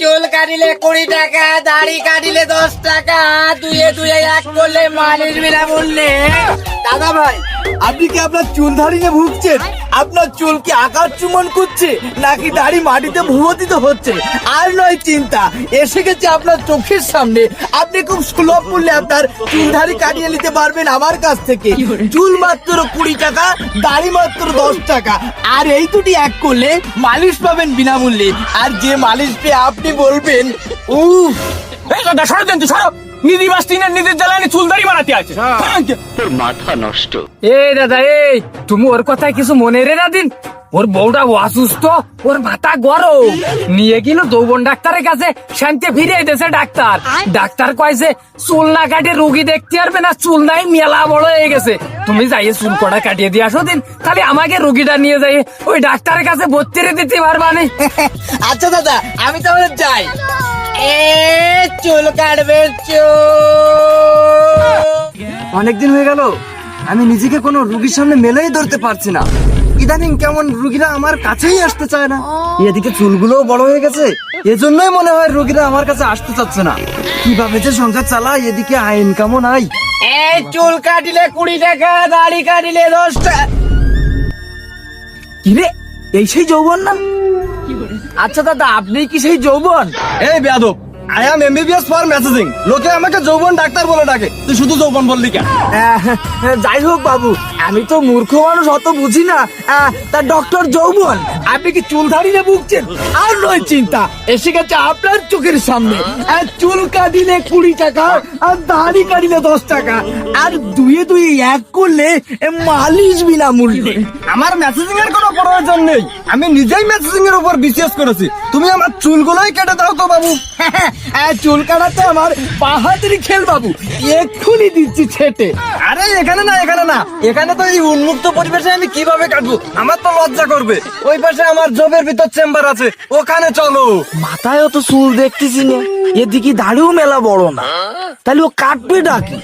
চুল কাটিলে 20 টাকা, দাড়ি কাটিলে 10 টাকা, দুয়ে দুয়ে এক করলে মালিশ বিনামূল্যে। দাদা ভাই, আপনি কি আপনার চুল ধারিয়ে ভুগছেন? আপনার চুল কি আকার চুমন করছে নাকি দাড়ি মাটিতে ভুবতিত হচ্ছে? আর নয় চিন্তা, এসে গেছে আপনার চোখের সামনে। আপনি খুব সুলভ মূল্যে আপনার চুল ধারি কাটিয়ে নিতে পারবেন আমার কাছ থেকে। চুল মাত্র 20 টাকা, দাড়ি মাত্র 10 টাকা। আর এই দুটি এক করলে মালিশ পাবেন বিনামূল্যে। আর যে মালিশ পেয়ে আপনি বলবেন উফ। এই দাদা সরো দেন, তুই সরো। নিধি বাস্তিনের নিধির জ্বালানি চুলদারি বানাতে আছে। তোর মাথা নষ্ট। এই দাদা, এই তুমি ওর কথায় কিছু মনে রে না দিন। ওর বউটা অসুস্থ, ওর মাথা গরম, নিয়ে গেল যৌবন ডাক্তারের কাছে। শান্তি ফিরে দিয়েছে ডাক্তার। ডাক্তার কয়েছে চুল না কাটে রোগী দেখতে পারবে না, চুল নাই মেলা বড় হয়ে গেছে। তুমি যাইয়ে চুল কটা কাটিয়ে দিয়ে আসো দিন, তাহলে আমাকে রোগীটা নিয়ে যাই ওই ডাক্তারের কাছে ভর্তি দিতে পারবা না। আচ্ছা দাদা, আমি তাহলে যাই। চুল কাটবে চুল। অনেকদিন হয়ে গেল আমি নিজেকে কোনো রুগীর সামনে মেলেই ধরতে পারছি না। ইদানিং কেমন রুগীরা আমার কাছেই আসতে চায় না। এদিকে চুলগুলোও বড় হয়ে গেছে, এজন্যই মনে হয় রুগীরা আমার কাছে আসতে চাচ্ছে না। কিভাবে যে সংসার চালাই, এদিকে আয় ইনকামও নাই। চুল কাটিলে 20 টাকা, দাড়ি কাটিলে 10 টাকা। কিরে, এই সেই যৌবন না? আচ্ছা দাদা, আপনি কি সেই যৌবন? এই বেয়াদব, I am MBBS for messaging. লোকে আমাকে যৌবন ডাক্তার বলে ডাকে, তুই শুধু যৌবন বললি কেন? যাই হোক বাবু, আমি তো মূর্খ মানুষ, অত বুঝি না। তা ডক্টর যৌবন, আপনি কি চুল ধারিয়ে ভুগছেন? আর নয় চিন্তা, এসে গেছে আপনার চোখের সামনে। চুল কাটিলে 20 টাকা, আর দাড়ি কাটিলে 10 টাকা, আর দুয়ে দুই এক করলে মালিশ বিনামূল্যে। আমার মেসেজিং এর কোনো প্রয়োজন নেই, আমি নিজেই মেসেজিং এর উপর বিশ্বাস করেছি। তুমি আমার চুলগুলোই কেটে দাও তো বাবু। চুল কাটাতে আমার বাহাদুরি খেল বাবু, এক্ষুনি দিচ্ছি ছেটে। আরে এখানে না, এখানে না, এখানে তো এই উন্মুক্ত পরিবেশে আমি কিভাবে কাটবো? আমার তো লজ্জা করবে। ওই পাশে আমার জবের ভিতর চেম্বার আছে, ওখানে চলো। মাথায় তো চুল দেখতেছি না, এদিকে দাড়িও মেলা বড় না, তাহলে ও কাটবে ডাকি?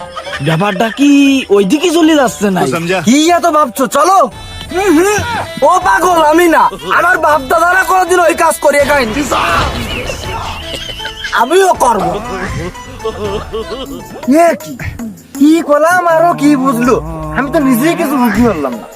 ব্যাপারটা কি ওইদিকে চলে যাচ্ছে না? কি এত ভাবছো? চলো। ও পাগল, আমি না, আমার বাপ দাদারা কোনোদিন ওই কাজ করিয়ে খায়নি, আমিও করবো। কি করলাম আরো কি বুঝলো? আমি তো নিজেই কিছু বুঝতে পারলাম না।